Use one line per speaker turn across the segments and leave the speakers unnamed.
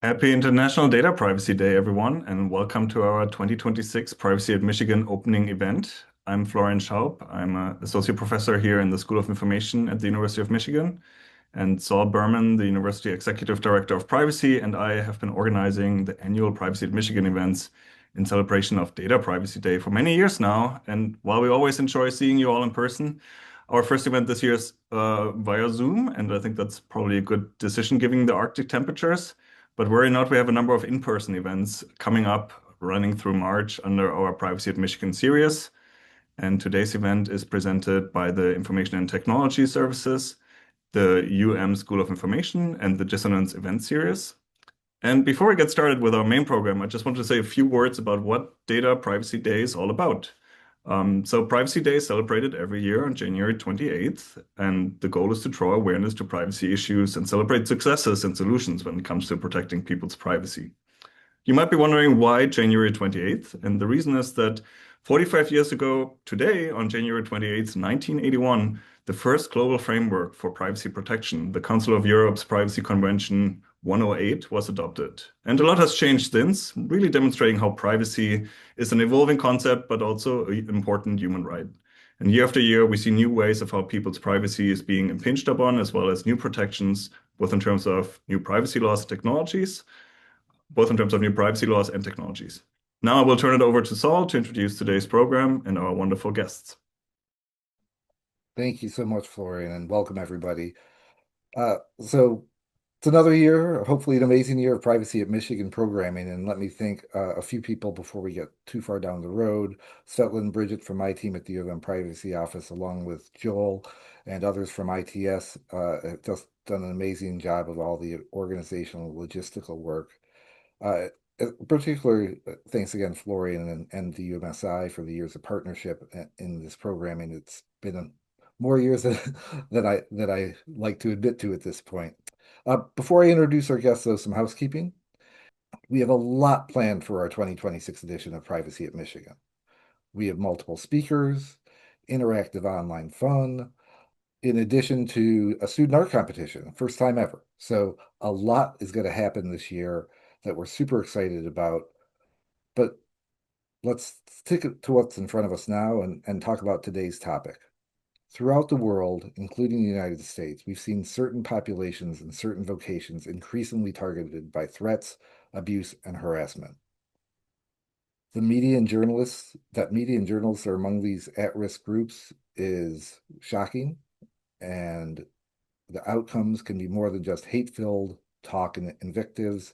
Happy International Data Privacy Day, everyone, and welcome to our 2026 Privacy at Michigan opening event. I'm Florian Schaub. I'm an associate professor here in the School of Information at the University of Michigan. And Saul Berman, the University Executive Director of Privacy, and I have been organizing the annual Privacy at Michigan events in celebration of Data Privacy Day for many years now. And while we always enjoy seeing you all in person, our first event this year is via Zoom, and I think that's probably a good decision given the Arctic temperatures. But worry not, we have a number of in-person events coming up, running through March under our Privacy at Michigan series. And today's event is presented by the Information and Technology Services, the School of Information, and the Dissonance Event Series. And before we get started with our main program, I just want to say a few words about what Data Privacy Day is all about. So Privacy Day is celebrated every year on January 28th, and the goal is to draw awareness to privacy issues and celebrate successes and solutions when it comes to protecting people's privacy. You might be wondering why January 28th, and the reason is that 45 years ago today, on January 28th, 1981, the first global framework for privacy protection, the Council of Europe's Privacy Convention 108, was adopted. And a lot has changed since, really demonstrating how privacy is an evolving concept, but also an important human right. And year after year, we see new ways of how people's privacy is being impinged upon, as well as new protections, both in terms of new privacy laws and technologies. Now I will turn it over to Saul to introduce today's program and our wonderful guests.
Thank you so much, Florian, and welcome everybody. So it's another year, hopefully an amazing year of Privacy at Michigan programming. And let me thank a few people before we get too far down the road. Svetlin and Bridget from my team at the U of M Privacy Office, along with Joel and others from ITS, have just done an amazing job of all the organizational logistical work. Particularly, thanks again, Florian and the UMSI for the years of partnership in this programming. It's been more years than I like to admit to at this point. Before I introduce our guests, though, some housekeeping. We have a lot planned for our 2026 edition of Privacy at Michigan. We have multiple speakers, interactive online fun, in addition to a student art competition, first time ever. So a lot is going to happen this year that we're super excited about. But let's stick to what's in front of us now and talk about today's topic. Throughout the world, including the United States, we've seen certain populations and certain vocations increasingly targeted by threats, abuse, and harassment. Media and journalists are among these at-risk groups is shocking, and the outcomes can be more than just hate-filled talk and invectives.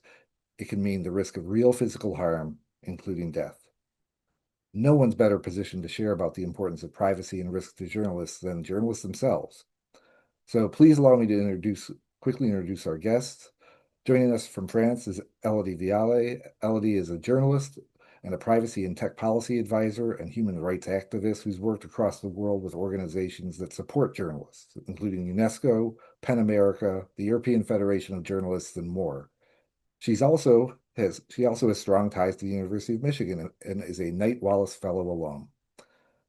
It can mean the risk of real physical harm, including death. No one's better positioned to share about the importance of privacy and risk to journalists than journalists themselves. So please allow me to quickly introduce our guests. Joining us from France is Elodie Vialle. Elodie is a journalist and a privacy and tech policy advisor and human rights activist who's worked across the world with organizations that support journalists, including UNESCO, PEN America, the European Federation of Journalists, and more. She also has strong ties to the University of Michigan and is a Knight Wallace Fellow alum.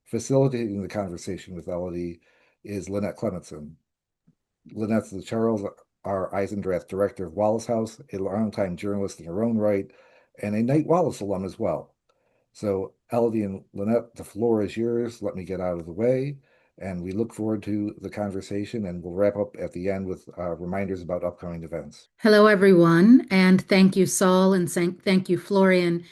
Facilitating the conversation with Elodie is Lynette Clemetson. Lynette's the Charles R. Eisendrath Director of Wallace House, a longtime journalist in her own right, and a Knight Wallace alum as well. So Elodie and Lynette, the floor is yours. Let me get out of the way. And we look forward to the conversation, and we'll wrap up at the end with reminders about upcoming events.
Hello, everyone, and thank you, Saul, and thank you, Florian.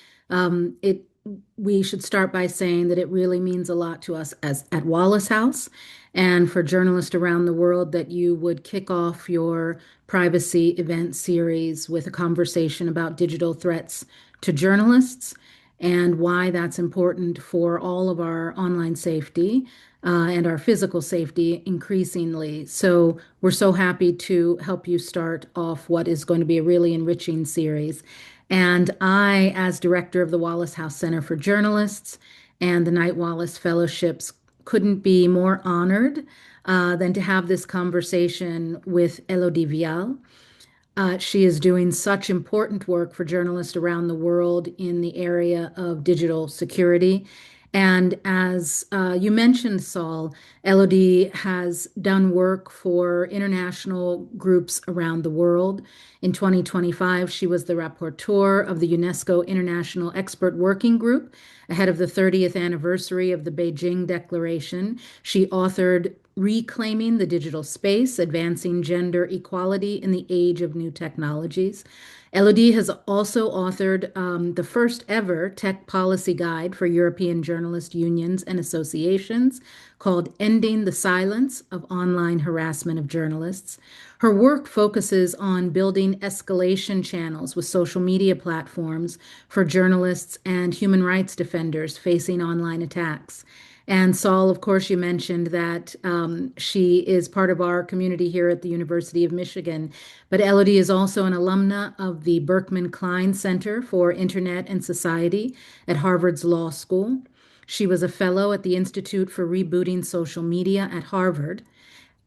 We should start by saying that it really means a lot to us as at Wallace House and for journalists around the world that you would kick off your privacy event series with a conversation about digital threats to journalists and why that's important for all of our online safety and our physical safety increasingly. So we're so happy to help you start off what is going to be a really enriching series. And I, as director of the Wallace House Center for Journalists and the Knight Wallace Fellowships, couldn't be more honored than to have this conversation with Elodie Vialle. She is doing such important work for journalists around the world in the area of digital security. And as you mentioned, Saul, Elodie has done work for international groups around the world. In 2025, she was the rapporteur of the UNESCO International Expert Working Group ahead of the 30th anniversary of the Beijing Declaration. She authored Reclaiming the Digital Space, Advancing Gender Equality in the Age of New Technologies. Elodie has also authored the first ever tech policy guide for European journalist unions and associations called Ending the Silence of Online Harassment of Journalists. Her work focuses on building escalation channels with social media platforms for journalists and human rights defenders facing online attacks. And Saul, of course, you mentioned that she is part of our community here at the University of Michigan. But Elodie is also an alumna of the Berkman Klein Center for Internet and Society at Harvard's Law School. She was a fellow at the Institute for Rebooting Social Media at Harvard.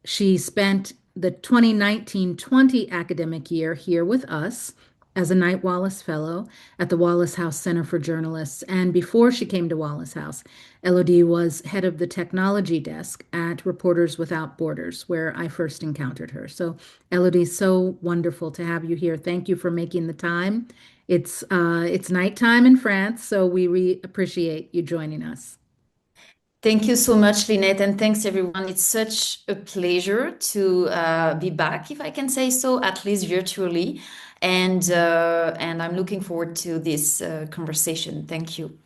She spent the 2019-20 academic year here with us as a Knight Wallace Fellow at the Wallace House Center for Journalists. And before she came to Wallace House, Elodie was head of the technology desk at Reporters Without Borders, where I first encountered her. So, Elodie, so wonderful to have you here. Thank you for making the time. It's nighttime in France, so we appreciate you joining us.
Thank you so much, Lynette, and thanks everyone. It's such a pleasure to be back, if I can say so, at least virtually. And I'm looking forward to this conversation. Thank you.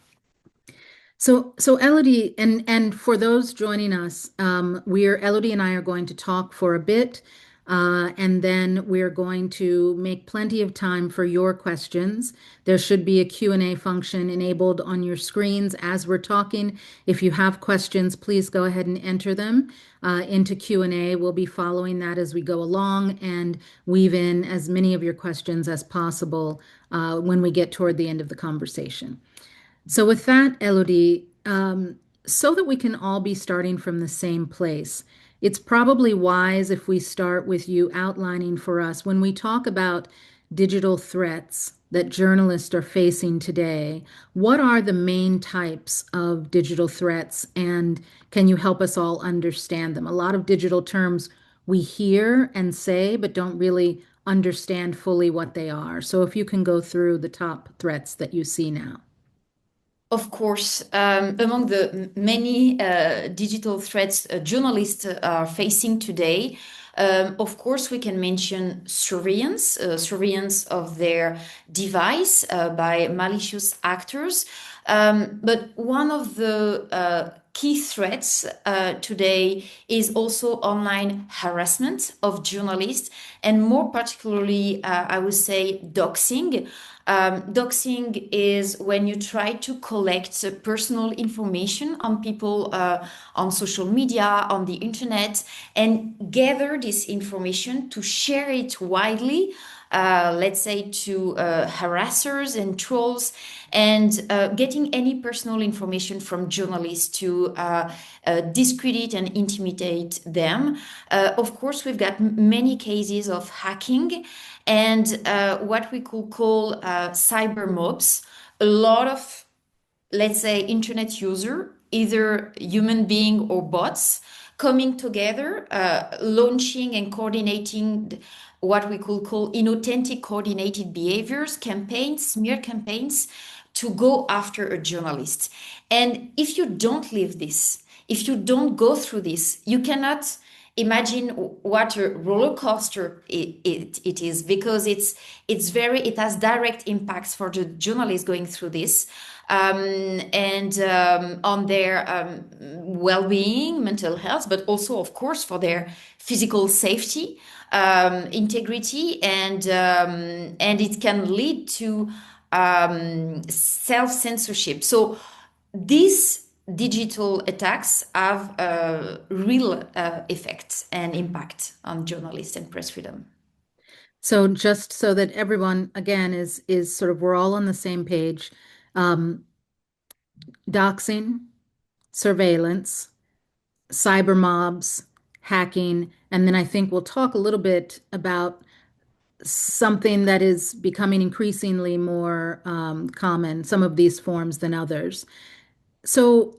So Elodie, and for those joining us, Elodie and I are going to talk for a bit, and then we're going to make plenty of time for your questions. There should be a Q&A function enabled on your screens as we're talking. If you have questions, please go ahead and enter them into Q&A. We'll be following that as we go along and weave in as many of your questions as possible when we get toward the end of the conversation. So with that, Elodie, so that we can all be starting from the same place, it's probably wise if we start with you outlining for us when we talk about digital threats that journalists are facing today, what are the main types of digital threats, and can you help us all understand them? A lot of digital terms we hear and say, but don't really understand fully what they are. So if you can go through the top threats that you see now.
Of course, among the many digital threats journalists are facing today, of course, we can mention surveillance of their device by malicious actors. But one of the key threats today is also online harassment of journalists, and more particularly, I would say, doxing. Doxing is when you try to collect personal information on people on social media, on the internet, and gather this information to share it widely, let's say to harassers and trolls, and getting any personal information from journalists to discredit and intimidate them. Of course, we've got many cases of hacking and what we could call cyber mobs. A lot of, let's say, internet user, either human being or bots, coming together, launching and coordinating what we could call inauthentic coordinated behaviors, campaigns, smear campaigns, to go after a journalist. And if you don't live this, if you don't go through this, you cannot imagine what a roller coaster it is, because it has direct impacts for the journalists going through this, and on their well-being, mental health, but also, of course, for their physical safety, integrity, and it can lead to self-censorship. So these digital attacks have real effects and impact on journalists and press freedom.
So just so that everyone, again, is sort of, we're all on the same page. Doxing, surveillance, cyber mobs, hacking, and then I think we'll talk a little bit about something that is becoming increasingly more common, some of these forms than others. So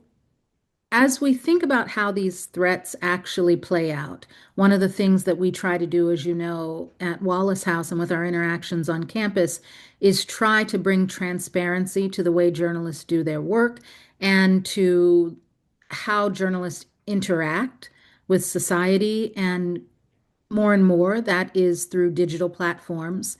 as we think about how these threats actually play out, one of the things that we try to do, as you know, at Wallace House and with our interactions on campus is try to bring transparency to the way journalists do their work and to how journalists interact with society. And more that is through digital platforms.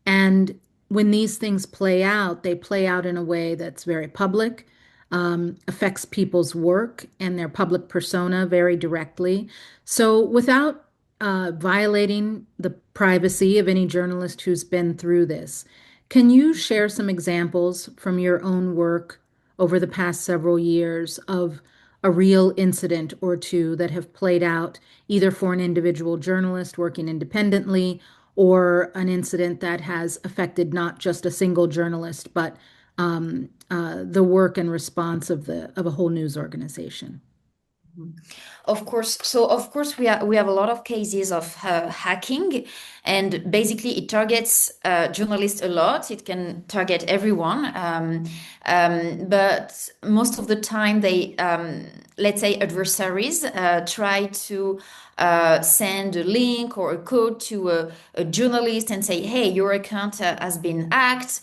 And when these things play out, they play out in a way that's very public, affects people's work and their public persona very directly. So, without violating the privacy of any journalist who's been through this, can you share some examples from your own work over the past several years of a real incident or two that have played out either for an individual journalist working independently or an incident that has affected not just a single journalist, but the work and response of a whole news organization?
Of course. So of course we have a lot of cases of hacking, and basically it targets journalists a lot. It can target everyone, but most of the time they, let's say, adversaries try to send a link or a code to a journalist and say, hey, your account has been hacked,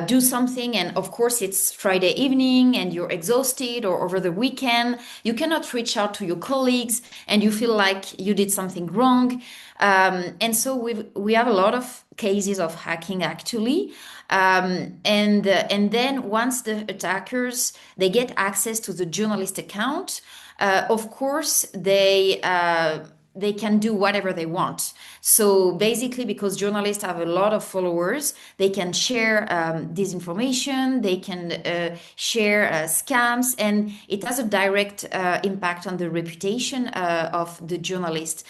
do something. And of course, it's Friday evening and you're exhausted, or over the weekend, you cannot reach out to your colleagues and you feel like you did something wrong. And so we have a lot of cases of hacking actually. And then once the attackers, they get access to the journalist account, of course, they can do whatever they want. So basically, because journalists have a lot of followers, they can share disinformation, they can share scams, and it has a direct impact on the reputation of the journalist.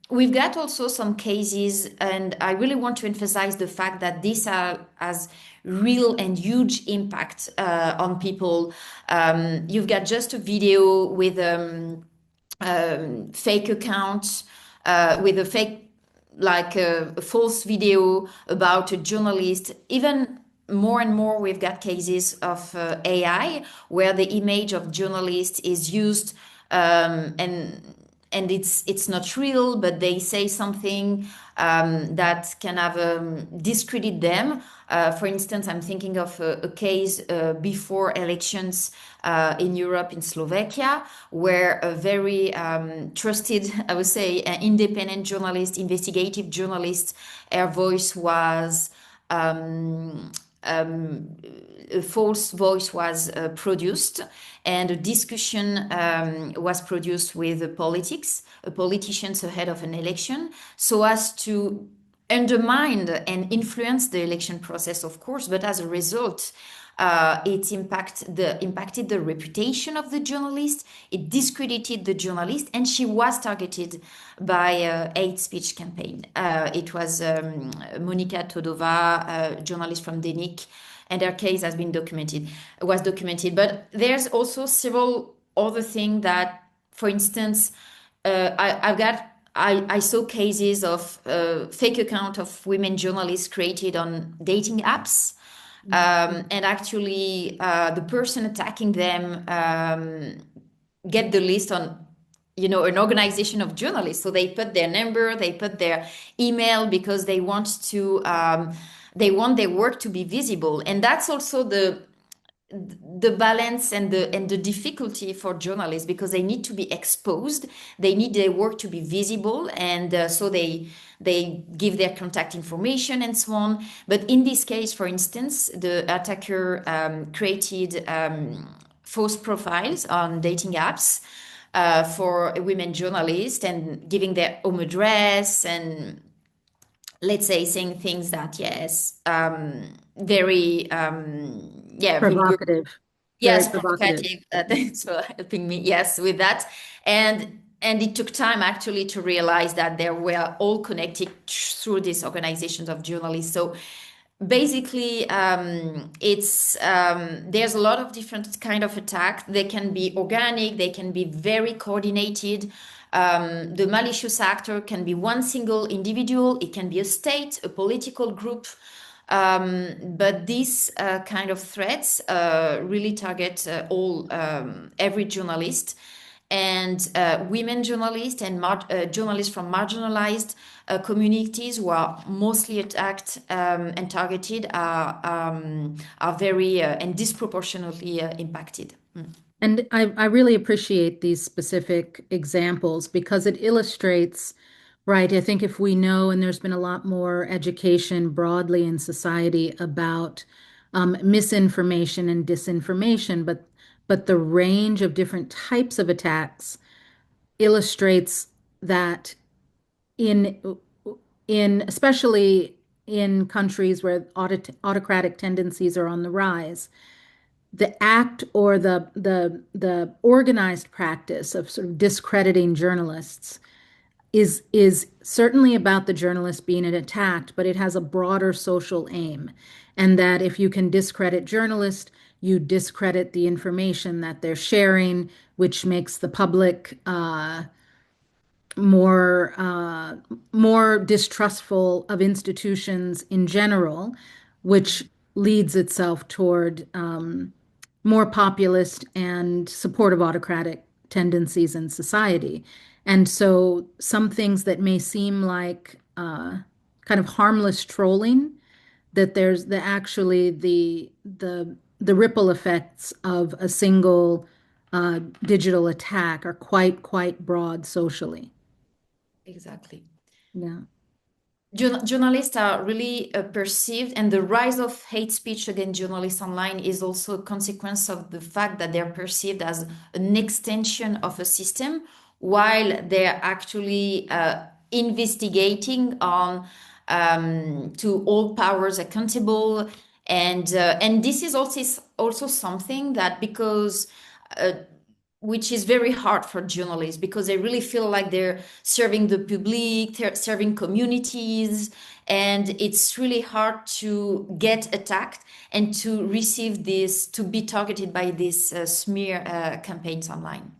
We've got also some cases, and I really want to emphasize the fact that this has real and huge impact on people. You've got just a video with fake account, with a fake, like a false video about a journalist. Even more and more, we've got cases of AI where the image of journalist is used, and it's not real, but they say something that can have discredit them. For instance, I'm thinking of a case before elections in Europe, in Slovakia, where a very trusted, I would say, independent journalist, investigative journalist, her voice was a false voice was produced, and a discussion was produced with the politicians ahead of an election, so as to undermine and influence the election process, of course. But as a result, it impacted the reputation of the journalist. It discredited the journalist, and she was targeted by a hate speech campaign. It was Monika Todova, a journalist from Denik, and her case was documented. But there's also several other things that, for instance, I saw cases of fake account of women journalists created on dating apps. And actually, the person attacking them get the list on, an organization of journalists. So they put their number, they put their email, because they want their work to be visible. And that's also the balance and the difficulty for journalists, because they need to be exposed, they need their work to be visible, and so they give their contact information and so on. But in this case, for instance, the attacker created false profiles on dating apps for women journalists, and giving their home address, and let's say saying things that, yes, very vulgar.
Provocative.
Yes,
Very provocative.
provocative. Thanks for helping me. Yes, with that. And it took time actually to realize that they were all connected through these organizations of journalists. So basically, there's a lot of different kind of attack. They can be organic, they can be very coordinated. The malicious actor can be one single individual, it can be a state, a political group. But these kind of threats really target every journalist, and women journalists and journalists from marginalized communities who are mostly attacked and targeted are very and disproportionately impacted.
And I really appreciate these specific examples because it illustrates, right? I think if we know, and there's been a lot more education broadly in society about misinformation and disinformation, but the range of different types of attacks illustrates that in in especially in countries where autocratic tendencies are on the rise, the act or the organized practice of sort of discrediting journalists is certainly about the journalist being attacked, but it has a broader social aim. And that if you can discredit journalists, you discredit the information that they're sharing, which makes the public more distrustful of institutions in general, which leads itself toward more populist and supportive autocratic tendencies in society. And so some things that may seem like kind of harmless trolling, that there's actually the ripple effects of a single digital attack are quite broad socially.
Exactly.
Yeah.
Journalists are really perceived, and the rise of hate speech against journalists online is also a consequence of the fact that they're perceived as an extension of a system, while they're actually investigating on to all powers accountable, and this is also something that because. Which is very hard for journalists because they really feel like they're serving the public, they're serving communities, and it's really hard to get attacked and to receive this, to be targeted by these smear campaigns online.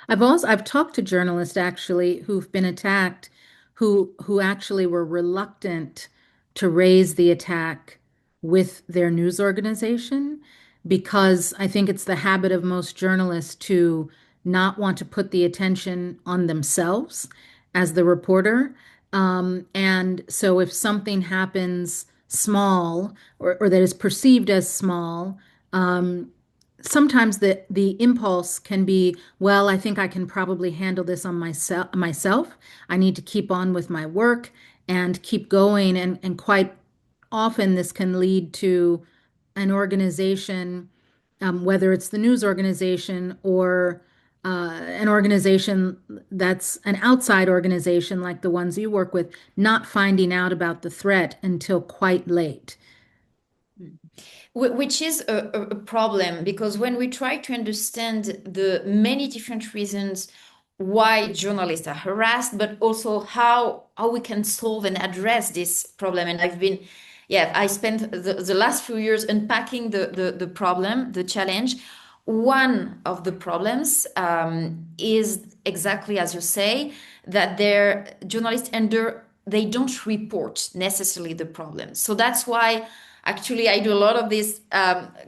I've talked to journalists actually who've been attacked, who actually were reluctant to raise the attack with their news organization because I think it's the habit of most journalists to not want to put the attention on themselves as the reporter. And so if something happens small or that is perceived as small, sometimes the impulse can be, well, I think I can probably handle this on myself. I need to keep on with my work and keep going. And quite often this can lead to an organization, whether it's the news organization or an organization that's an outside organization like the ones you work with, not finding out about the threat until quite late.
Which is a problem because when we try to understand the many different reasons why journalists are harassed, but also how we can solve and address this problem. And I spent the last few years unpacking the problem, the challenge. One of the problems is exactly as you say, that their journalists they don't report necessarily the problem. So that's why actually I do a lot of these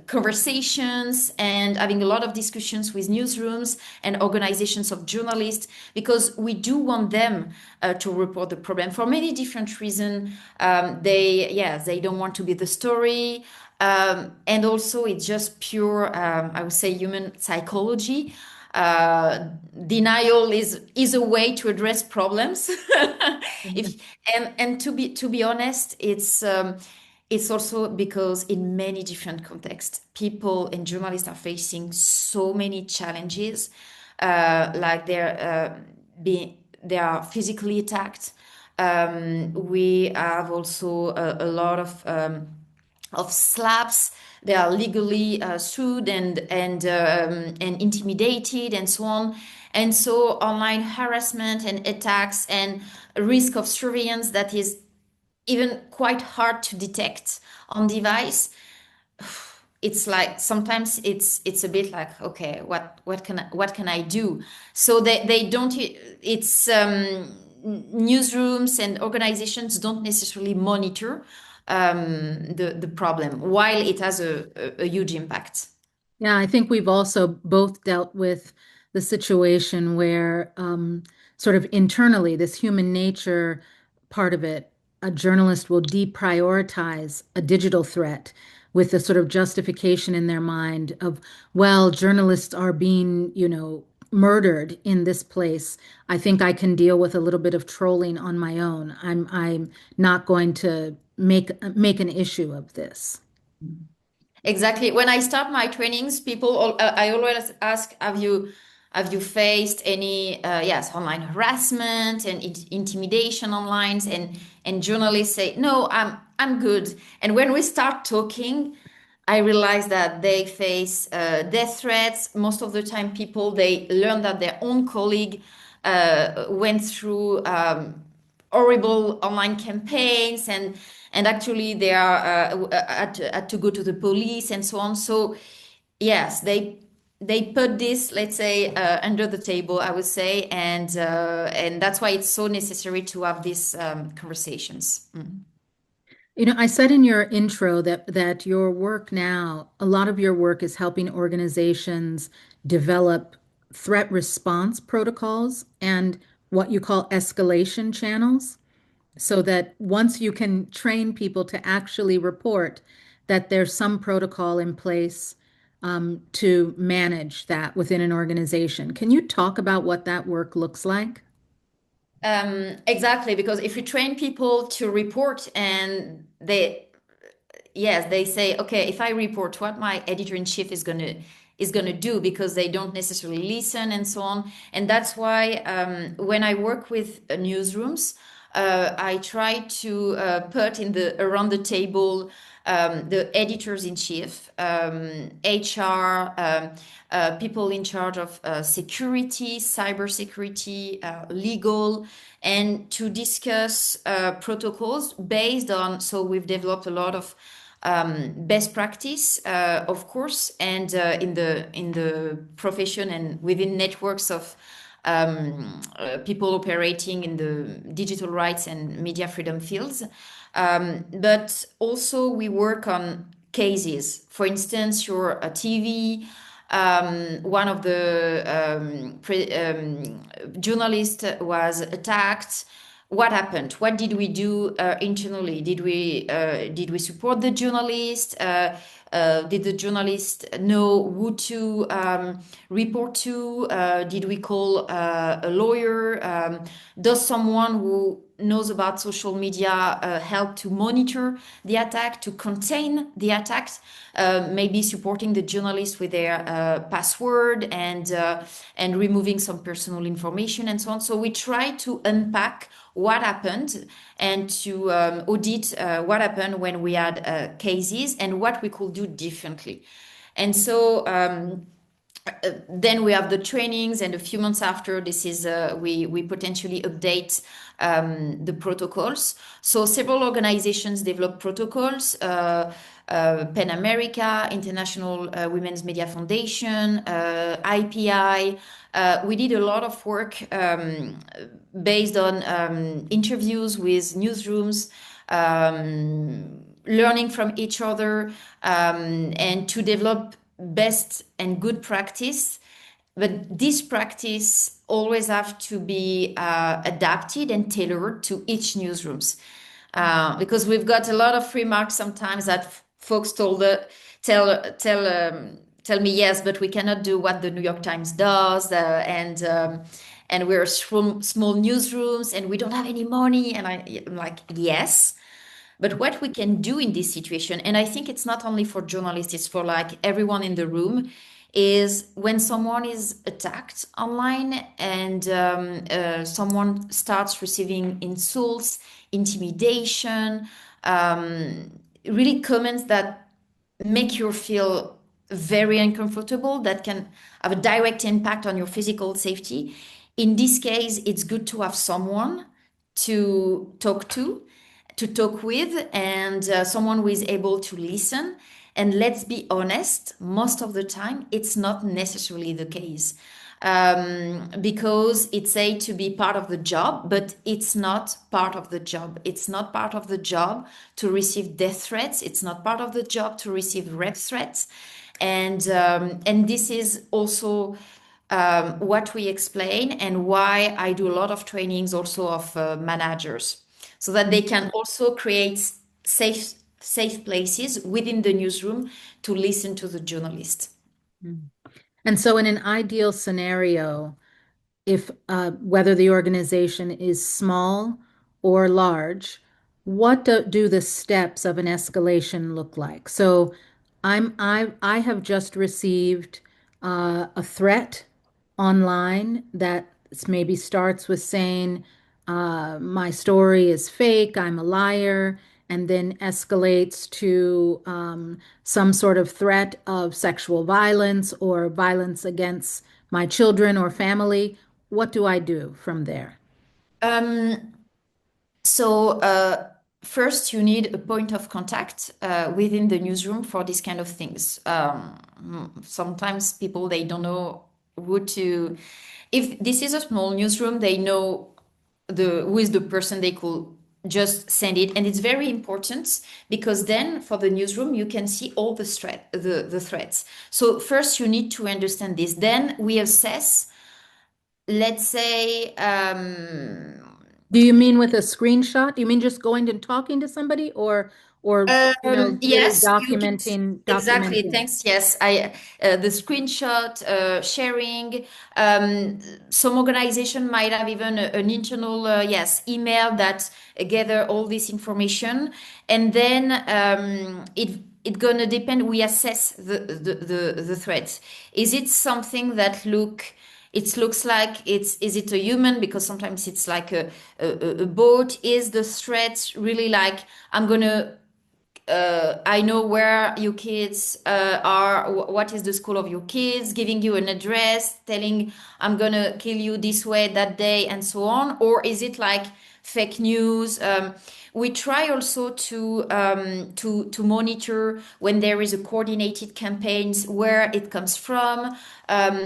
conversations and having a lot of discussions with newsrooms and organizations of journalists because we do want them to report the problem for many different reasons. They don't want to be the story. And also it's just pure, I would say, human psychology. Denial is a way to address problems. And to be honest, it's also because in many different contexts, people and journalists are facing so many challenges, like they are physically attacked. We have also a lot of slaps. They are legally sued and intimidated and so on. And so online harassment and attacks and risk of surveillance that is even quite hard to detect on device. It's like sometimes it's a bit like, okay, what can I do? So they don't. It's newsrooms and organizations don't necessarily monitor the problem, while it has a huge impact.
Yeah, I think we've also both dealt with the situation where sort of internally, this human nature part of it, a journalist will deprioritize a digital threat with the sort of justification in their mind of, well, journalists are being, murdered in this place. I think I can deal with a little bit of trolling on my own. I'm not going to make an issue of this.
Exactly. When I start my trainings, I always ask, have you faced any yes, online harassment and intimidation online? And journalists say, no, I'm good. And when we start talking, I realize that they face death threats. Most of the time, they learn that their own colleague went through horrible online campaigns, and actually they are had to go to the police and so on. So yes, they put this, let's say, under the table, I would say, and that's why it's so necessary to have these conversations.
I said in your intro that your work now, a lot of your work is helping organizations develop threat response protocols and what you call escalation channels, so that once you can train people to actually report, that there's some protocol in place to manage that within an organization. Can you talk about what that work looks like?
Exactly, because if you train people to report and they say, okay, if I report, what my editor-in-chief is gonna do, because they don't necessarily listen and so on. And that's why when I work with newsrooms, I try to put around the table the editors in chief, HR, people in charge of security, cybersecurity, legal, and to discuss protocols based on. So we've developed a lot of best practice, of course, and in the profession and within networks of people operating in the digital rights and media freedom fields. But also we work on cases. For instance, you're a TV, one of the journalists was attacked. What happened? What did we do internally? Did we support the journalist? Did the journalist know who to report to? Did we call a lawyer? Does someone who knows about social media help to monitor the attack, to contain the attacks? Maybe supporting the journalist with their password and removing some personal information and so on. So we try to unpack what happened and to audit what happened when we had cases and what we could do differently. And so then we have the trainings, and a few months after this is we potentially update the protocols. So several organizations develop protocols. PEN America, International Women's Media Foundation, IPI. We did a lot of work based on interviews with newsrooms, learning from each other, and to develop best and good practice. But this practice always have to be adapted and tailored to each newsrooms. Because we've got a lot of remarks sometimes that folks tell me, yes, but we cannot do what the New York Times does, and we're small newsrooms and we don't have any money. And I'm like, yes, but what we can do in this situation, and I think it's not only for journalists, it's for like everyone in the room, is when someone is attacked online and someone starts receiving insults, intimidation, really comments that make you feel very uncomfortable, that can have a direct impact on your physical safety. In this case, it's good to have someone to talk with, and someone who is able to listen. And let's be honest, most of the time, it's not necessarily the case. because it's said to be part of the job, but it's not part of the job. It's not part of the job to receive death threats. It's not part of the job to receive rape threats. And this is also what we explain, and why I do a lot of trainings also of managers, so that they can also create safe places within the newsroom to listen to the journalist.
And so, in an ideal scenario, if whether the organization is small or large, what do the steps of an escalation look like? So I have just received a threat online that maybe starts with saying my story is fake, I'm a liar, and then escalates to some sort of threat of sexual violence or violence against my children or family. What do I do from there?
Um, So, first, you need a point of contact within the newsroom for these kind of things. Sometimes people, they don't know who to. If this is a small newsroom, they know who is the person they could just send it, and it's very important, because then for the newsroom you can see all the threats. So first you need to understand this. Then we assess. Let's say.
Do you mean with a screenshot? Do you mean just going and talking to somebody, or really
Yes, you can. Exactly.
documenting?
Thanks. Yes, I the screenshot sharing. Some organization might have even an internal yes email that gather all this information, and then it gonna depend. We assess the threat. Is it something that it looks like is it a human, because sometimes it's like a bot. Is the threat really like, I'm gonna I know where your kids are, what is the school of your kids, giving you an address, telling I'm gonna kill you this way that day, and so on? Or is it like fake news? We try also to monitor when there is a coordinated campaigns, where it comes from.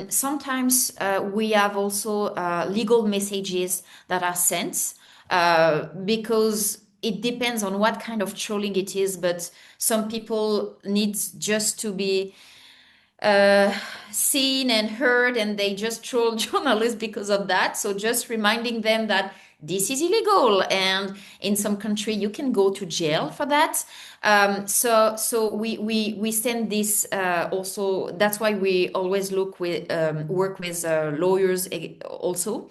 Sometimes we have also legal messages that are sent, because it depends on what kind of trolling it is, but some people need just to be uh, seen and heard, and they just troll journalists because of that. So just reminding them that this is illegal, and in some country you can go to jail for that. So we send this also. That's why we always work with lawyers also.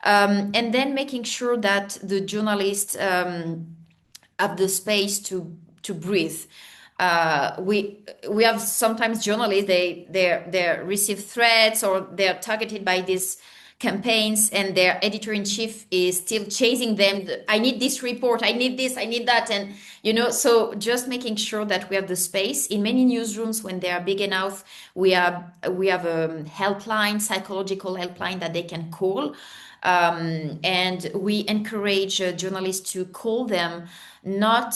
And then making sure that the journalists have the space to breathe. We have sometimes journalists, they receive threats, or they're targeted by these campaigns, and their editor-in-chief is still chasing them. I need this report, I need this, I need that. And so just making sure that we have the space. In many newsrooms, when they are big enough, we have a helpline, psychological helpline, that they can call. And we encourage journalists to call them, not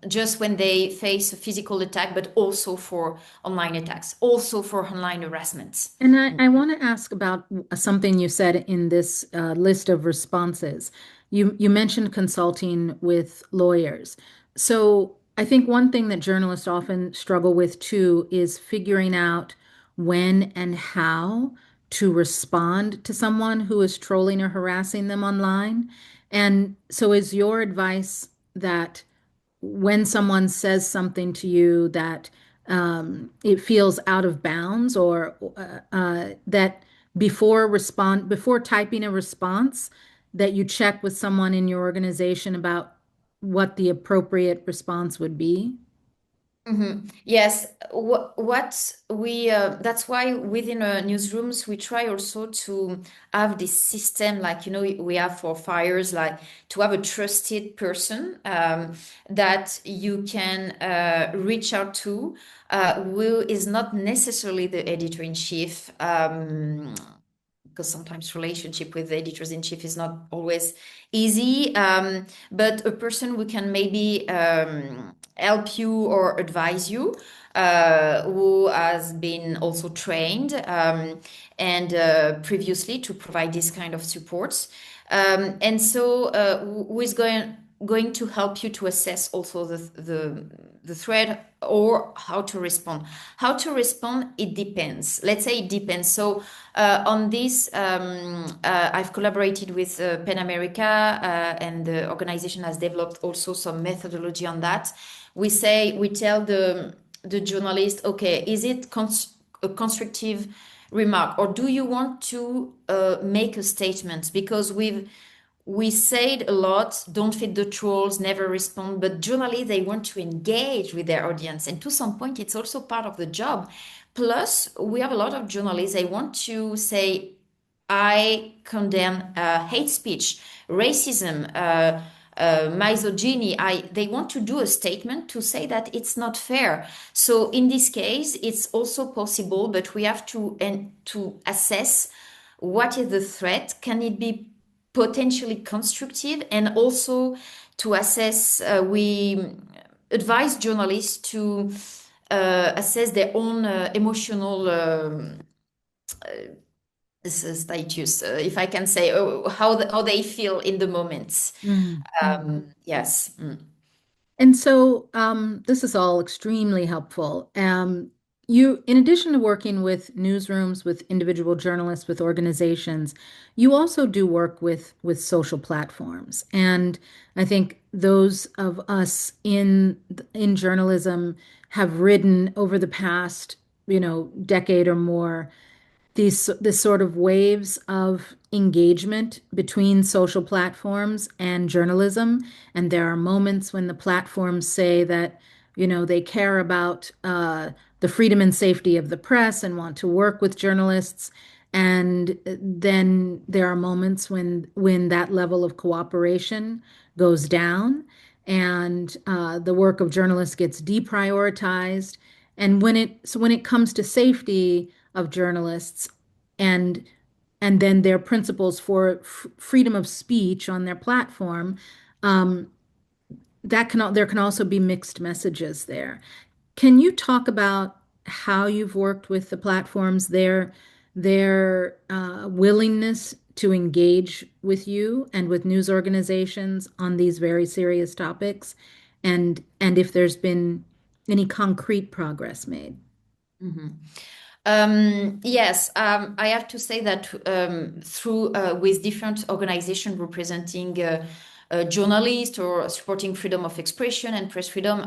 just when they face a physical attack, but also for online attacks, also for online harassment.
And I want to ask about something you said in this list of responses. You mentioned consulting with lawyers. So I think one thing that journalists often struggle with too is figuring out when and how to respond to someone who is trolling or harassing them online. And so is your advice that when someone says something to you that it feels out of bounds, or that before typing a response, that you check with someone in your organization about what the appropriate response would be?
Yes, what we that's why within newsrooms we try also to have this system, like we have for fires, like to have a trusted person that you can reach out to, who is not necessarily the editor-in-chief. Because sometimes relationship with the editors-in-chief is not always easy, but a person who can maybe help you or advise you, who has been also trained and previously to provide this kind of supports. And so who is going to help you to assess also the threat or how to respond. How to respond, it depends. Let's say it depends. So on this, I've collaborated with PEN America, and the organization has developed also some methodology on that. We tell the journalist, okay, is it a constructive remark, or do you want to make a statement? Because we said a lot, don't feed the trolls, never respond, but journalists, they want to engage with their audience. And to some point, it's also part of the job. Plus, we have a lot of journalists, they want to say, I condemn hate speech, racism, misogyny. They want to do a statement to say that it's not fair. So in this case, it's also possible, but we have to assess what is the threat. Can it be potentially constructive? And also to assess, we advise journalists to assess their own emotional status, if I can say, how they feel in the moments. Yes.
And so this is all extremely helpful. You, in addition to working with newsrooms, with individual journalists, with organizations, you also do work with social platforms. And I think those of us in journalism have ridden over the past, decade or more, this sort of waves of engagement between social platforms and journalism. And there are moments when the platforms say that, they care about the freedom and safety of the press and want to work with journalists. And then there are moments when that level of cooperation goes down and the work of journalists gets deprioritized. And when it comes to safety of journalists and then their principles for freedom of speech on their platform, there can also be mixed messages there. Can you talk about how you've worked with the platforms, their willingness to engage with you and with news organizations on these very serious topics, and if there's been any concrete progress made?
Yes, I have to say that through with different organizations representing journalists or supporting freedom of expression and press freedom,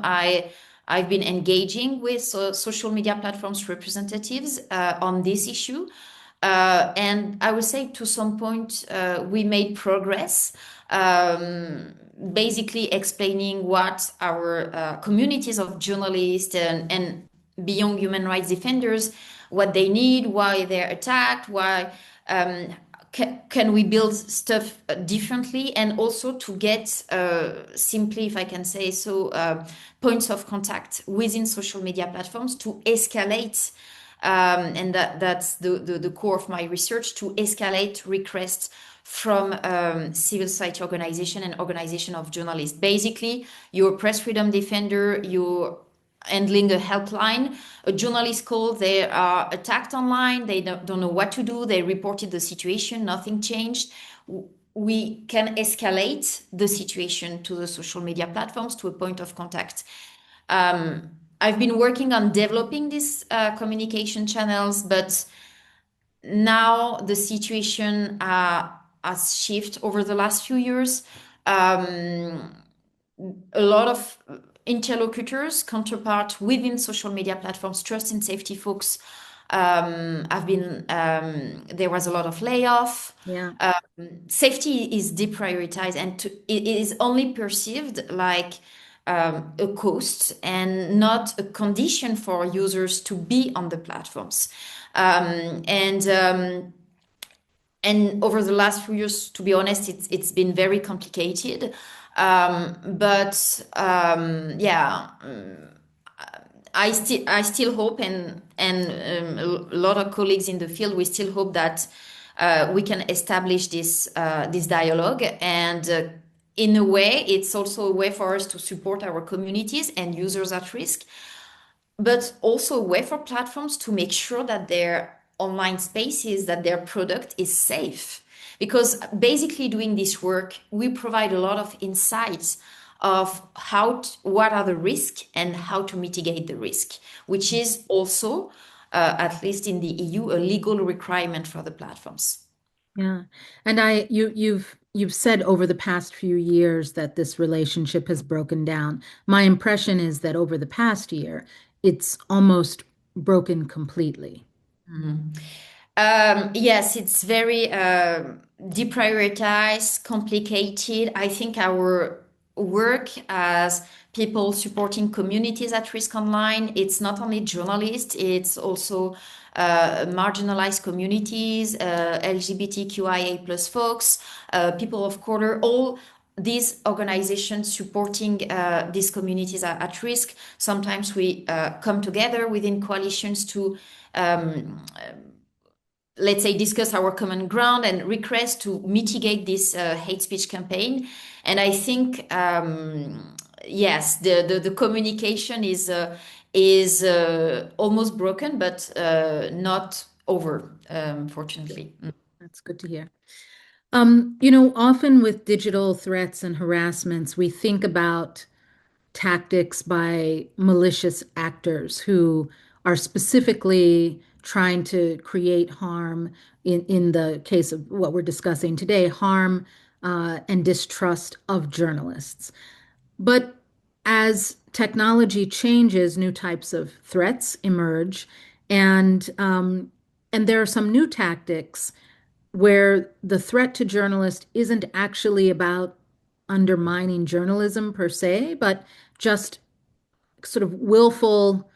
I've been engaging with social media platforms representatives on this issue. And I would say to some point we made progress, basically explaining what our communities of journalists and beyond human rights defenders, what they need, why they're attacked, why can we build stuff differently, and also to get simply, if I can say so, points of contact within social media platforms to escalate, and that's the core of my research, to escalate requests from civil society organization and organization of journalists. Basically, you're a press freedom defender, you're handling a helpline, a journalist called, they are attacked online, they don't know what to do, they reported the situation, nothing changed. We can escalate the situation to the social media platforms, to a point of contact. I've been working on developing these communication channels, but now the situation has shifted over the last few years. A lot of interlocutors, counterpart within social media platforms, trust and safety folks, have been, there was a lot of layoff.
Yeah.
Safety is deprioritized, and it is only perceived like a cost and not a condition for users to be on the platforms. And over the last few years, to be honest, it's been very complicated. Yeah, I still hope, and a lot of colleagues in the field, we still hope that we can establish this dialogue and in a way, it's also a way for us to support our communities and users at risk, but also a way for platforms to make sure that their online spaces, that their product is safe. Because basically doing this work, we provide a lot of insights of what are the risks and how to mitigate the risk, which is also, at least in the EU, a legal requirement for the platforms.
Yeah. And you've said over the past few years that this relationship has broken down. My impression is that over the past year, it's almost broken completely.
Mhm. Yes, it's very deprioritized, complicated. I think our work as people supporting communities at risk online, it's not only journalists, it's also marginalized communities, LGBTQIA plus folks, people of color, all these organizations supporting these communities at risk. Sometimes we come together within coalitions to let's say, discuss our common ground and request to mitigate this hate speech campaign. And I think, yes, the communication is almost broken, but not over, fortunately.
That's good to hear. Often with digital threats and harassments, we think about tactics by malicious actors who are specifically trying to create harm in the case of what we're discussing today, harm and distrust of journalists. But as technology changes, new types of threats emerge, and and there are some new tactics where the threat to journalists isn't actually about undermining journalism per se, but just sort of willful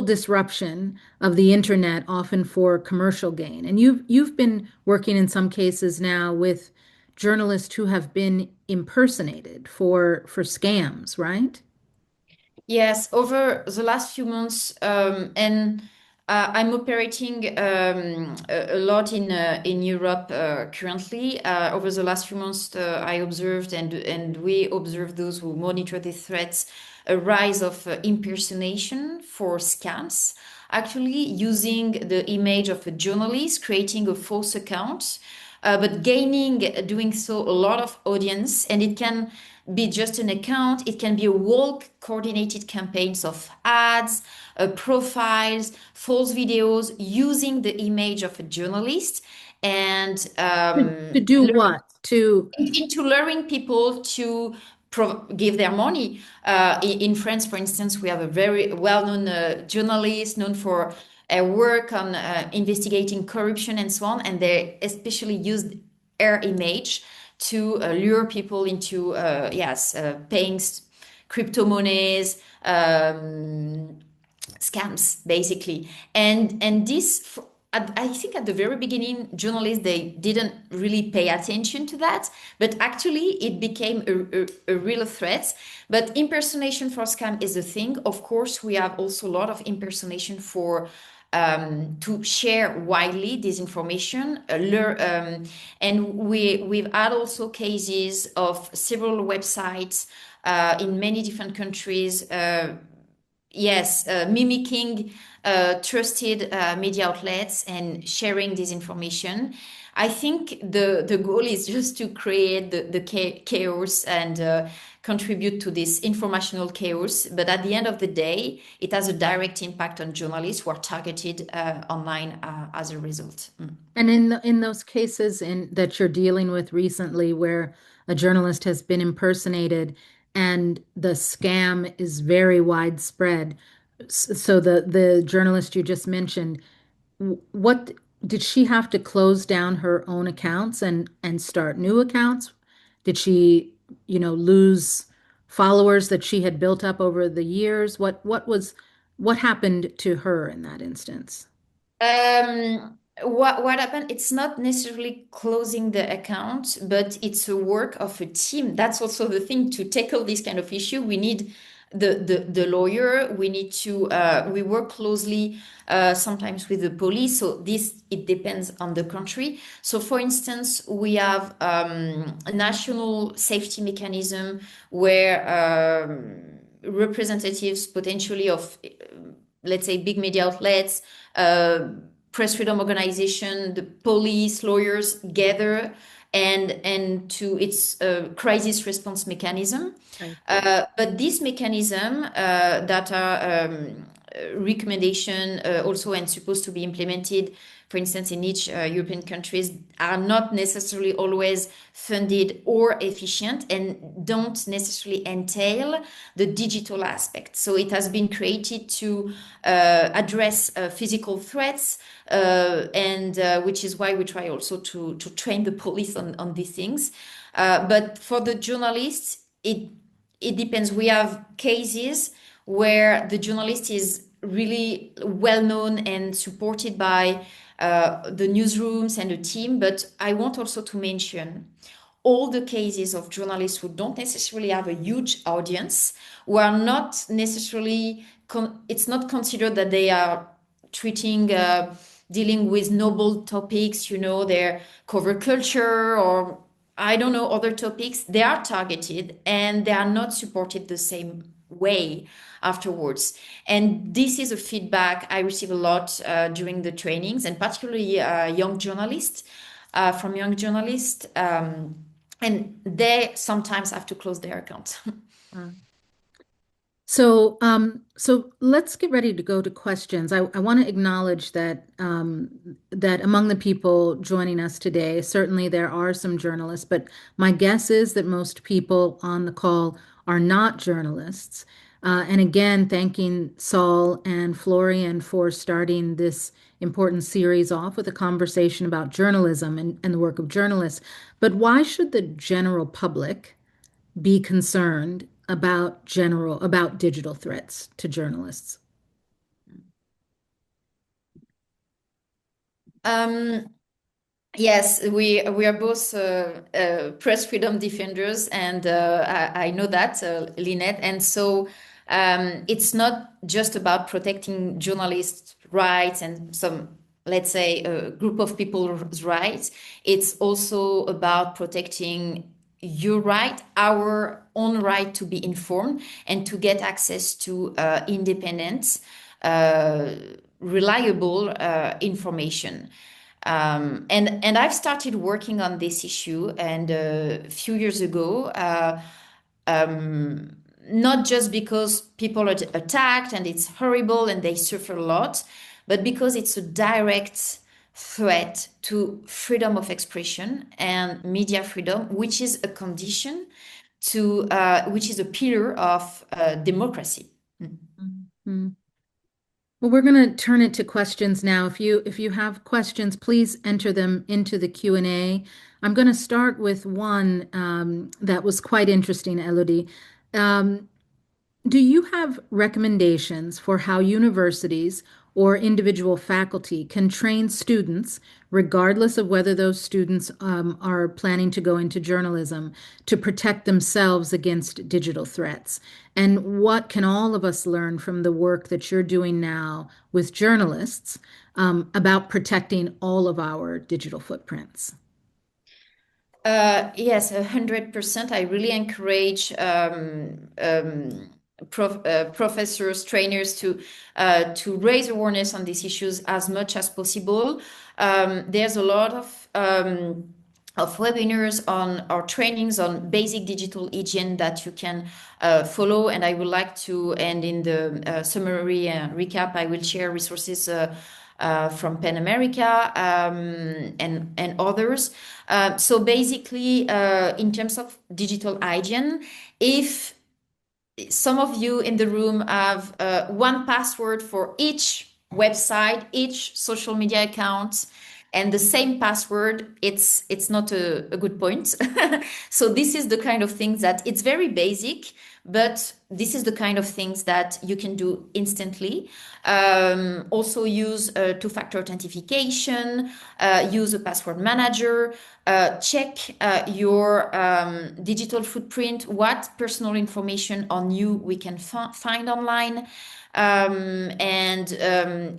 disruption of the internet, often for commercial gain. And you've been working in some cases now with journalists who have been impersonated for scams, right?
Yes, over the last few months, and I'm operating a lot in Europe currently. Over the last few months, I observed and we observed, those who monitor the threats, a rise of impersonation for scams. Actually, using the image of a journalist, creating a false account, but doing so a lot of audience, and it can be just an account. It can be a whole coordinated campaigns of ads, profiles, false videos using the image of a journalist, and
To do what? To
into luring people to give their money. In France, for instance, we have a very well-known journalist known for work on investigating corruption and so on, and they especially used her image to lure people into yes, paying crypto monies, scams basically, and this I think at the very beginning journalists, they didn't really pay attention to that, but actually it became a real threat. But impersonation for scam is a thing. Of course, we have also a lot of impersonation for to share widely disinformation, and we've had also cases of several websites in many different countries. Yes, mimicking trusted media outlets and sharing this information. I think the goal is just to create the chaos and contribute to this informational chaos. But at the end of the day, it has a direct impact on journalists who are targeted online as a result.
And in those cases that you're dealing with recently, where a journalist has been impersonated and the scam is very widespread, so the journalist you just mentioned, what did she have to close down her own accounts and start new accounts? Did she, lose followers that she had built up over the years? What happened to her in that instance?
What happened? It's not necessarily closing the account, but it's a work of a team. That's also the thing. To tackle this kind of issue, we need the lawyer. We need to we work closely sometimes with the police. So it depends on the country. So for instance, we have a national safety mechanism where representatives potentially of let's say big media outlets, press freedom organization, the police, lawyers gather and to its crisis response mechanism.
Right.
But this mechanism that are recommendation also and supposed to be implemented, for instance, in each European countries, are not necessarily always funded or efficient and don't necessarily entail the digital aspect. So it has been created to address physical threats, and which is why we try also to train the police on these things. But for the journalists, it depends. We have cases where the journalist is really well known and supported by the newsrooms and the team. But I want also to mention all the cases of journalists who don't necessarily have a huge audience, who are not necessarily, it's not considered that they are dealing with noble topics, their cover culture or I don't know, other topics. They are targeted and they are not supported the same way afterwards. And this is a feedback I receive a lot during the trainings, and particularly young journalists, from young journalists. And they sometimes have to close their account.
So, so let's get ready to go to questions. I want to acknowledge that that among the people joining us today, certainly there are some journalists, but my guess is that most people on the call are not journalists. And again, thanking Saul and Florian for starting this important series off with a conversation about journalism and the work of journalists. But why should the general public be concerned about digital threats to journalists?
Yes, we are both press freedom defenders, and I know that, Lynette. And so it's not just about protecting journalists' rights and some, let's say, a group of people's rights. It's also about protecting your right, our own right to be informed and to get access to independent, reliable information. And I've started working on this issue, and a few years ago, not just because people are attacked and it's horrible and they suffer a lot, but because it's a direct threat to freedom of expression and media freedom, which is a condition to, which is a pillar of democracy.
Mm-hmm. Well, we're going to turn it to questions now. If you have questions, please enter them into the Q&A. I'm going to start with one that was quite interesting, Elodie. Do you have recommendations for how universities or individual faculty can train students, regardless of whether those students are planning to go into journalism, to protect themselves against digital threats? And what can all of us learn from the work that you're doing now with journalists about protecting all of our digital footprints?
Yes, 100%. I really encourage professors, trainers to raise awareness on these issues as much as possible. There's a lot of webinars on our trainings on basic digital hygiene that you can follow, and I would like to end in the summary recap. I will share resources from Pen America and others. So basically, in terms of digital hygiene, if some of you in the room have one password for each website, each social media account, and the same password, it's not a good point. So this is the kind of things that it's very basic, but this is the kind of things that you can do instantly. Also use two-factor authentication, use a password manager, check your digital footprint, what personal information on you we can find online. And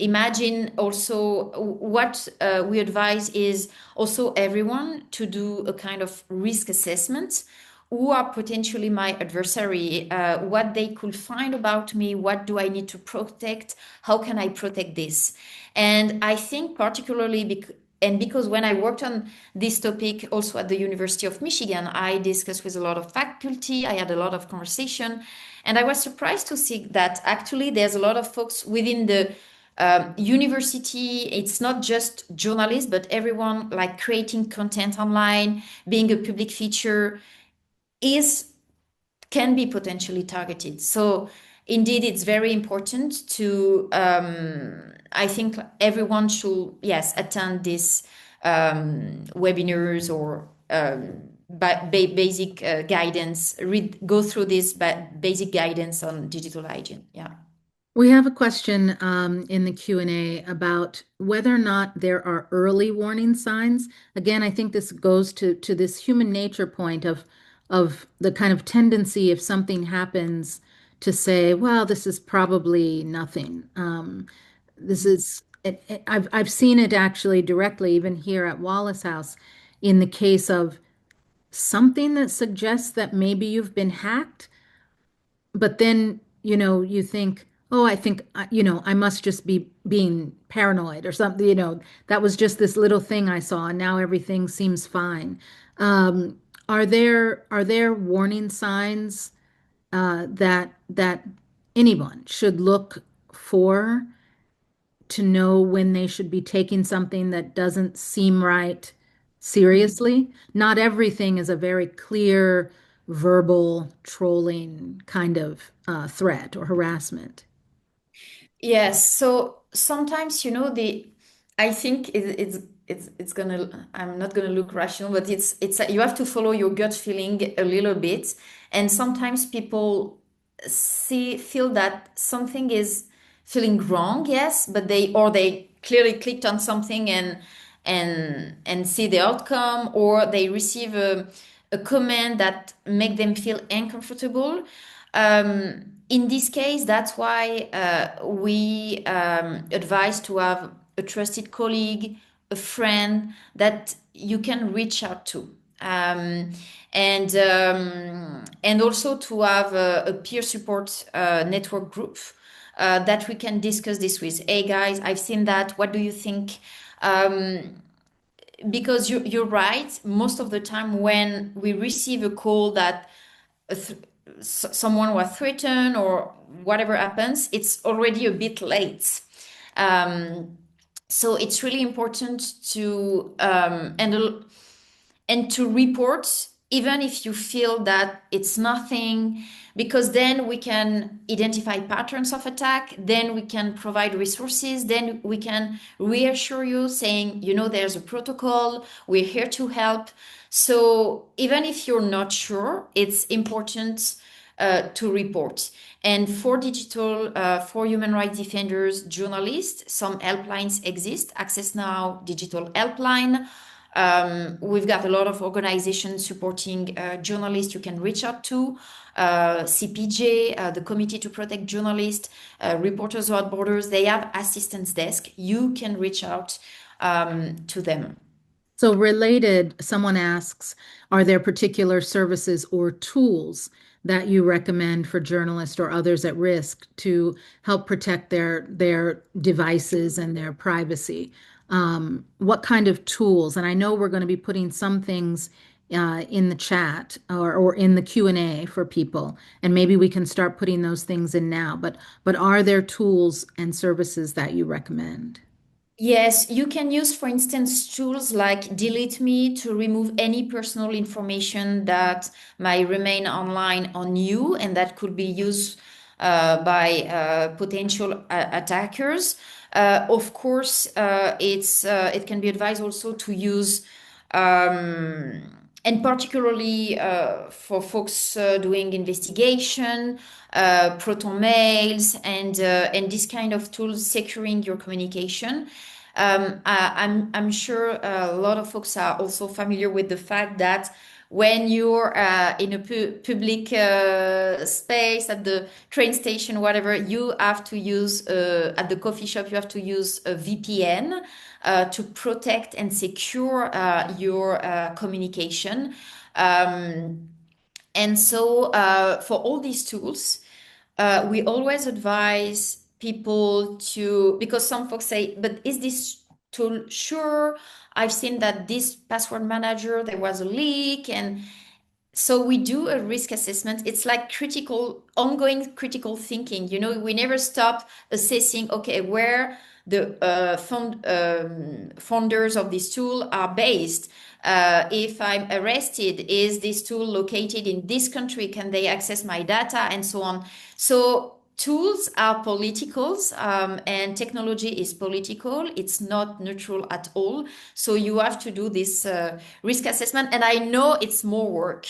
imagine also what we advise is also everyone to do a kind of risk assessment. Who are potentially my adversary, what they could find about me, what do I need to protect, how can I protect this? And I think particularly because when I worked on this topic also at the University of Michigan, I discussed with a lot of faculty, I had a lot of conversation, and I was surprised to see that actually there's a lot of folks within the university. It's not just journalists, but everyone like creating content online, being a public feature can be potentially targeted. So indeed, it's very important to, I think everyone should, yes, attend these webinars or basic guidance, go through this basic guidance on digital hygiene. Yeah.
We have a question in the Q&A about whether or not there are early warning signs. Again, I think this goes to this human nature point of the kind of tendency if something happens to say, well, this is probably nothing. This is I've seen it actually directly, even here at Wallace House, in the case of something that suggests that maybe you've been hacked, but then, you think, oh, I think, I must just be being paranoid or something, that was just this little thing I saw and now everything seems fine. Are there warning signs that anyone should look for to know when they should be taking something that doesn't seem right seriously? Not everything is a very clear verbal trolling kind of threat or harassment.
Yes, so sometimes, I think it's gonna, I'm not gonna look rational, but it's you have to follow your gut feeling a little bit. And sometimes people feel that something is feeling wrong, yes, but they clearly clicked on something and see the outcome, or they receive a comment that make them feel uncomfortable. In this case, that's why we advise to have a trusted colleague, a friend that you can reach out to. And also to have a peer support network group that we can discuss this with. Hey guys, I've seen that. What do you think? Because you're right. Most of the time, when we receive a call that someone was threatened or whatever happens, it's already a bit late. So it's really important to and to report, even if you feel that it's nothing, because then we can identify patterns of attack, then we can provide resources, then we can reassure you saying, there's a protocol, we're here to help. So even if you're not sure, it's important to report. And for for human rights defenders, journalists, some helplines exist. Access Now Digital Helpline. We've got a lot of organizations supporting journalists you can reach out to. CPJ, the Committee to Protect Journalists, Reporters Without Borders, they have assistance desk. You can reach out to them.
So related, someone asks, are there particular services or tools that you recommend for journalists or others at risk to help protect their devices and their privacy? What kind of tools? And I know we're going to be putting some things in the chat or in the Q&A for people, and maybe we can start putting those things in now. But are there tools and services that you recommend?
Yes, you can use, for instance, tools like Delete Me to remove any personal information that might remain online on you and that could be used by potential attackers. Of course, it can be advised also to use and particularly for folks doing investigation, proton mails, and this kind of tools securing your communication. I'm sure a lot of folks are also familiar with the fact that when you're in a public space, at the train station, whatever, you have to use, at the coffee shop, you have to use a VPN to protect and secure your communication. And so for all these tools, we always advise people to, because some folks say, but is this tool sure? I've seen that this password manager, there was a leak. And so we do a risk assessment. It's like ongoing critical thinking. We never stop assessing, okay, where the founders of this tool are based. If I'm arrested, is this tool located in this country? Can they access my data? And so on. So tools are politicals, and technology is political. It's not neutral at all. So you have to do this risk assessment. And I know it's more work.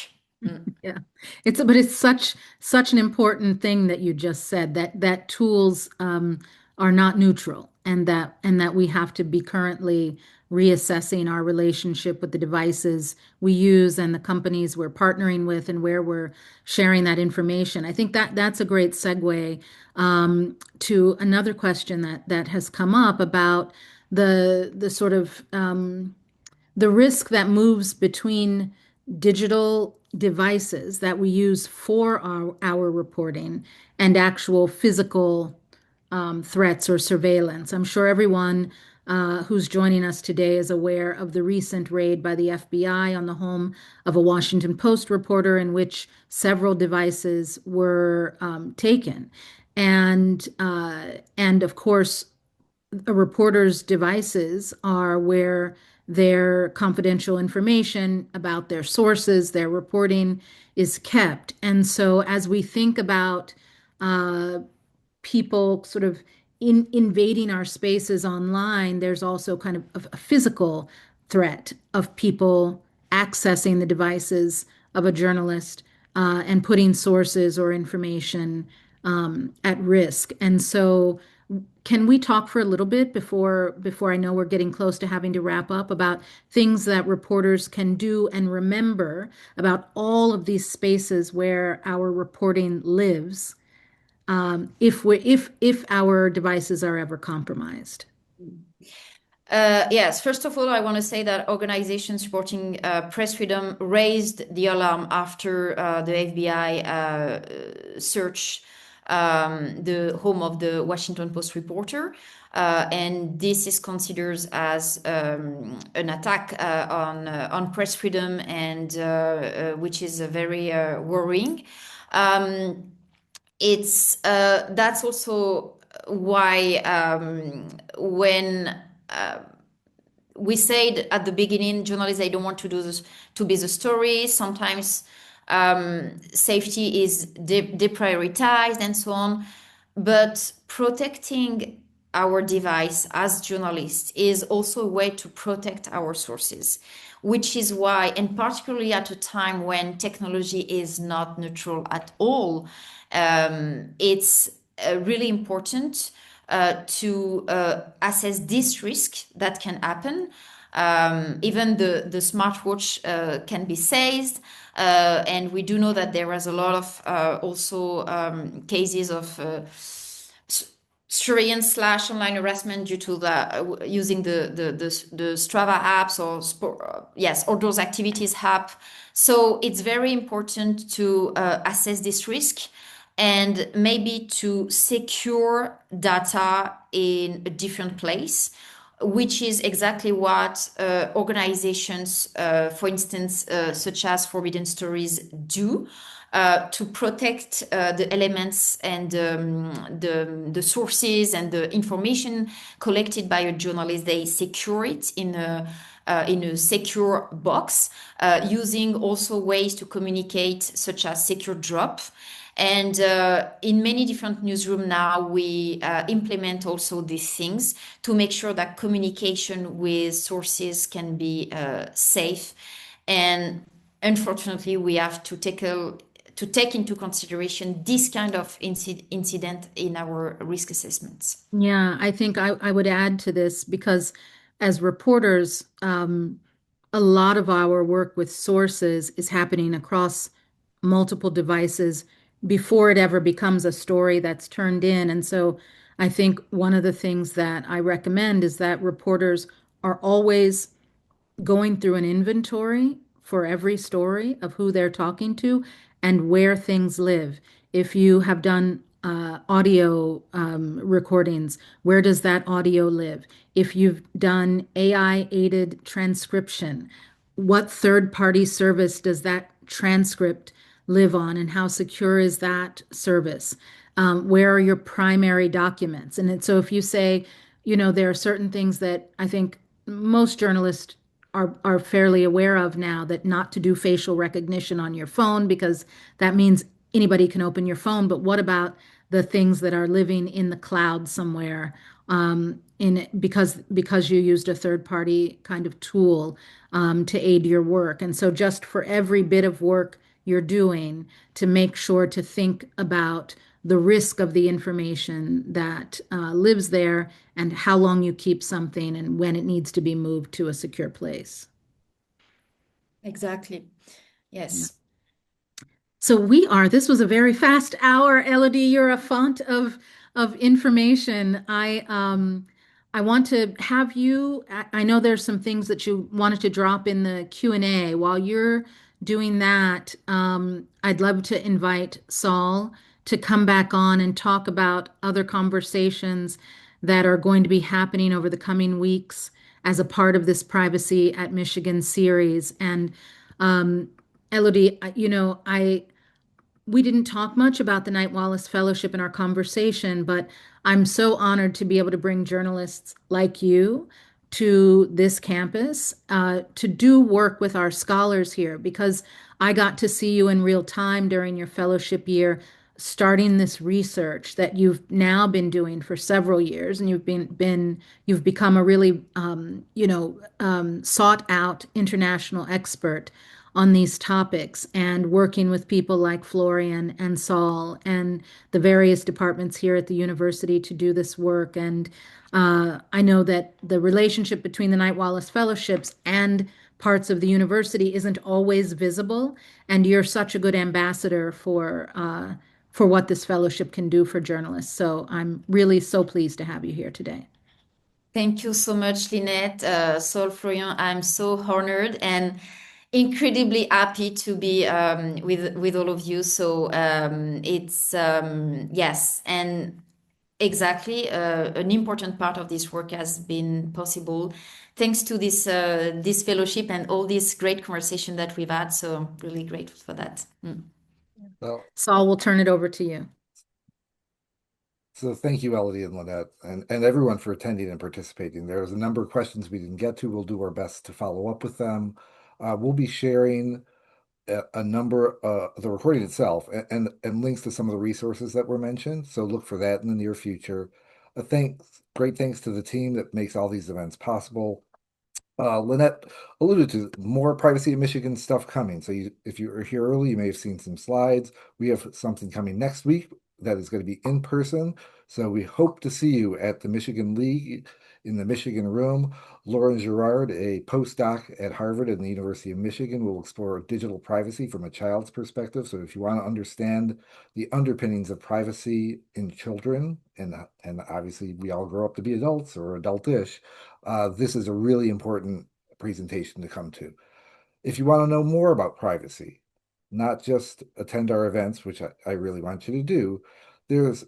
Yeah, but it's such an important thing that you just said, that tools are not neutral, and that we have to be currently reassessing our relationship with the devices we use and the companies we're partnering with and where we're sharing that information. I think that's a great segue to another question that has come up about the sort of the risk that moves between digital devices that we use for our reporting and actual physical threats or surveillance. I'm sure everyone who's joining us today is aware of the recent raid by the FBI on the home of a Washington Post reporter, in which several devices were taken. And of course, a reporter's devices are where their confidential information about their sources, their reporting is kept. And so as we think about people sort of invading our spaces online, there's also kind of a physical threat of people accessing the devices of a journalist and putting sources or information at risk. And so can we talk for a little bit before I know we're getting close to having to wrap up, about things that reporters can do and remember about all of these spaces where our reporting lives, if our devices are ever compromised?
Yes, first of all, I want to say that organizations supporting press freedom raised the alarm after the FBI searched the home of the Washington Post reporter. And this is considered as an attack on press freedom, and which is very worrying. That's also why when we said at the beginning, journalists, they don't want to do this to be the story. Sometimes safety is deprioritized and so on. But protecting our device as journalists is also a way to protect our sources, which is why, and particularly at a time when technology is not neutral at all, it's really important to assess this risk that can happen. Even the smartwatch can be seized, and we do know that there was a lot of also cases of surveillance / online harassment due to using the Strava apps or those activities app. So it's very important to assess this risk, and maybe to secure data in a different place, which is exactly what organizations, for instance, such as Forbidden Stories, do to protect the elements and the sources and the information collected by a journalist. They secure it in a secure box, using also ways to communicate, such as secure drop. And in many different newsrooms now, we implement also these things to make sure that communication with sources can be safe. And unfortunately, we have to take into consideration this kind of incident in our risk assessments.
Yeah, I think I would add to this because as reporters, a lot of our work with sources is happening across multiple devices before it ever becomes a story that's turned in. And so I think one of the things that I recommend is that reporters are always going through an inventory for every story of who they're talking to and where things live. If you have done audio recordings, where does that audio live? If you've done AI aided transcription, what third party service does that transcript live on and how secure is that service? Where are your primary documents? So if you say, there are certain things that I think most journalists are fairly aware of now, that not to do facial recognition on your phone because that means anybody can open your phone. But what about the things that are living in the cloud somewhere, because you used a third party kind of tool to aid your work? And so just for every bit of work you're doing, to make sure to think about the risk of the information that lives there and how long you keep something and when it needs to be moved to a secure place.
Exactly.
Yeah.
Yes.
So this was a very fast hour. Elodie, you're a font of information. I want to have you, I know there's some things that you wanted to drop in the Q&A. While you're doing that, I'd love to invite Saul to come back on and talk about other conversations that are going to be happening over the coming weeks as a part of this Privacy at Michigan series. And Elodie, we didn't talk much about the Knight Wallace Fellowship in our conversation, but I'm so honored to be able to bring journalists like you to this campus to do work with our scholars here, because I got to see you in real time during your fellowship year, starting this research that you've now been doing for several years, and you've become a really sought out international expert on these topics, and working with people like Florian and Saul and the various departments here at the university to do this work. And I know that the relationship between the Knight Wallace Fellowships and parts of the university isn't always visible, and you're such a good ambassador for what this fellowship can do for journalists. So I'm really so pleased to have you here today.
Thank you so much, Lynette. Saul, Florian, I'm so honored and incredibly happy to be with all of you. So it's yes, and exactly an important part of this work has been possible thanks to this fellowship and all this great conversation that we've had. So I'm really grateful for that.
Well,
Saul, we'll turn it over to you.
so thank you, Elodie and Lynette, and everyone for attending and participating. There was a number of questions we didn't get to. We'll do our best to follow up with them. We'll be sharing a number the recording itself and links to some of the resources that were mentioned. So look for that in the near future. Great thanks to the team that makes all these events possible. Lynette alluded to more Privacy in Michigan stuff coming. So if you were here early, you may have seen some slides. We have something coming next week that is going to be in person. So we hope to see you at the Michigan League in the Michigan Room. Lauren Girard, a postdoc at Harvard and the University of Michigan, will explore digital privacy from a child's perspective. So if you want to understand the underpinnings of privacy in children, and obviously we all grow up to be adults or adultish, this is a really important presentation to come to. If you want to know more about privacy, not just attend our events, which I really want you to do, there's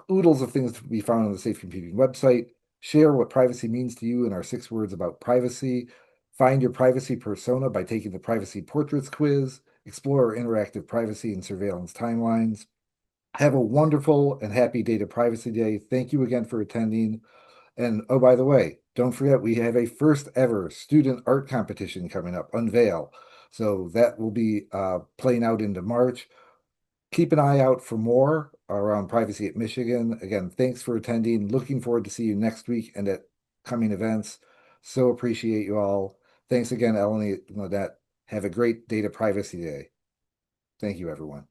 oodles of things to be found on the Safe Computing website. Share what privacy means to you in our 6 words about privacy. Find your privacy persona by taking the Privacy Portraits quiz. Explore our interactive privacy and surveillance timelines. Have a wonderful and happy Data Privacy Day. Thank you again for attending. And oh, by the way, don't forget, we have a first ever student art competition coming up, Unveil. So that will be playing out into March. Keep an eye out for more around Privacy at Michigan. Again, thanks for attending. Looking forward to see you next week and at coming events. So appreciate you all. Thanks again, Elodie and Lynette. Have a great Data Privacy Day. Thank you, everyone.